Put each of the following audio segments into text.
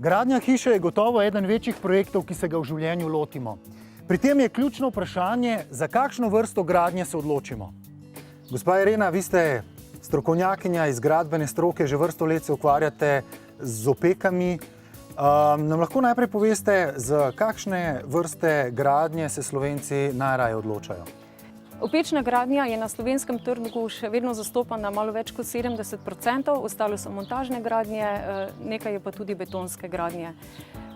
Gradnja hiše je gotovo eden večjih projektov, ki se ga v življenju lotimo. Pri tem je ključno vprašanje, za kakšno vrsto gradnje se odločimo. Gospa Irena, vi ste strokovnjakinja iz gradbene stroke, že vrsto let se ukvarjate z opekami. Nam lahko najprej poveste, za kakšne vrste gradnje se Slovenci najraje odločajo? Opečna gradnja je na slovenskem trgu še vedno zastopana malo več kot 70%, ostalo so montažne gradnje, nekaj je pa tudi betonske gradnje.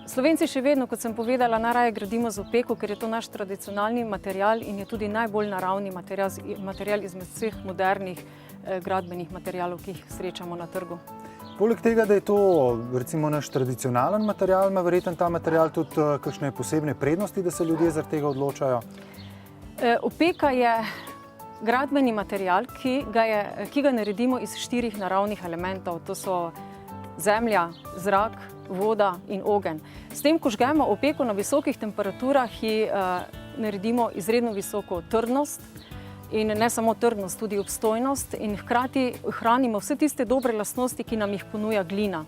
Slovenci še vedno, kot sem povedala, najraje gradimo z opeko, ker je to naš tradicionalni material in je tudi najbolj naravni material izmed vseh modernih gradbenih materialov, ki jih srečamo na trgu. Poleg tega, da je to recimo naš tradicionalen material, ima verjetno ta material tudi kakšne posebne prednosti, da se ljudje zaradi tega odločajo? Opeka je gradbeni material, ki ga naredimo iz 4 naravnih elementov. To so zemlja, zrak, voda in ogenj. S tem, ko žgemo opeko na visokih temperaturah, ji naredimo izredno visoko trdnost in ne samo trdnost, tudi obstojnost in hkrati ohranimo vse tiste dobre lastnosti, ki nam jih ponuja glina.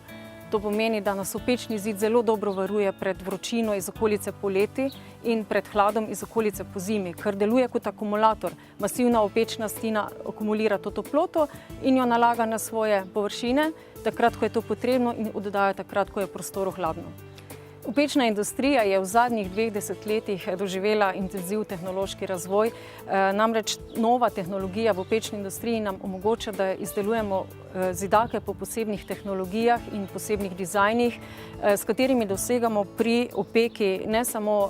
To pomeni, da nas opečni zid zelo dobro varuje pred vročino iz okolice poleti in pred hladom iz okolice pozimi, ker deluje kot akumulator. Masivna opečna stina akumulira to toploto in jo nalaga na svoje površine, takrat, ko je to potrebno in oddaja takrat, ko je prostoru hladno. Opečna industrija je v zadnjih 2 desetletjih doživela intenziv tehnološki razvoj, namreč nova tehnologija v opečni industriji nam omogoča, da izdelujemo zidake po posebnih tehnologijah in posebnih dizajnih, s katerimi dosegamo pri opeki ne samo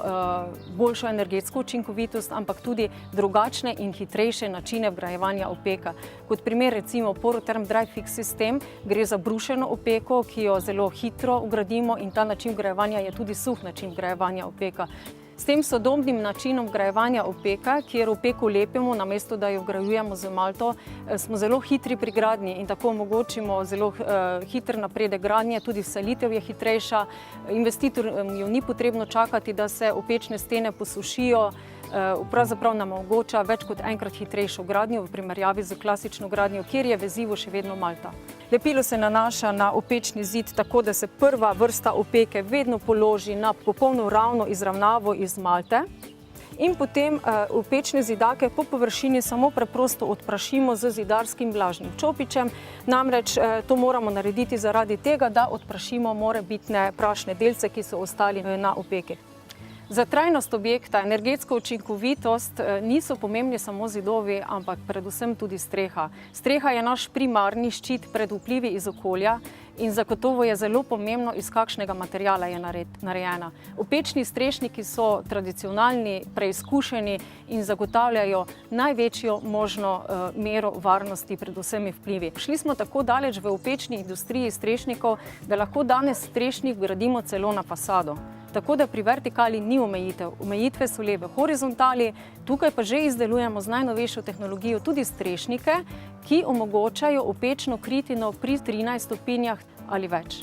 boljšo energetsko učinkovitost, ampak tudi drugačne in hitrejše načine vgrajevanja opeka. Kot primer recimo Porotherm Dry Fix sistem, gre za brušeno opeko, ki jo zelo hitro vgradimo in ta način vgrajevanja je tudi suh način vgrajevanja opeka. S tem sodobnim načinom vgrajevanja opeka, kjer opeko lepimo, namesto da jo vgrajujemo z malto, smo zelo hitri pri gradnji in tako omogočimo zelo hiter napredek gradnje, tudi vselitev je hitrejša, investitorju ni potrebno čakati, da se opečne stene posušijo, pravzaprav nam omogoča več kot enkrat hitrejšo gradnjo v primerjavi z klasično gradnjo, kjer je vezivo še vedno malta. Lepilo se nanaša na opečni zid tako, da se prva vrsta opeke vedno položi na popolno ravno izravnavo iz malte in potem opečne zidake po površini samo preprosto odprašimo z zidarskim vlažnim čopičem. Namreč to moramo narediti zaradi tega, da odprašimo morebitne prašne delce, ki so ostali na opeki. Za trajnost objekta, energetsko učinkovitost niso pomembni samo zidovi, ampak predvsem tudi streha. Streha je naš primarni ščit pred vplivi iz okolja in zagotovo je zelo pomembno, iz kakšnega materiala je narejena. Opečni strešniki so tradicionalni, preizkušeni in zagotavljajo največjo možno mero varnosti pred vsemi vplivi. Šli smo tako daleč v opečni industriji strešnikov, da lahko danes strešnik gradimo celo na fasado. Tako da pri vertikali ni omejitev. Omejitve so le v horizontali, tukaj pa že izdelujemo z najnovejšo tehnologijo tudi strešnike, ki omogočajo opečno kritino pri 13 stopinjah ali več.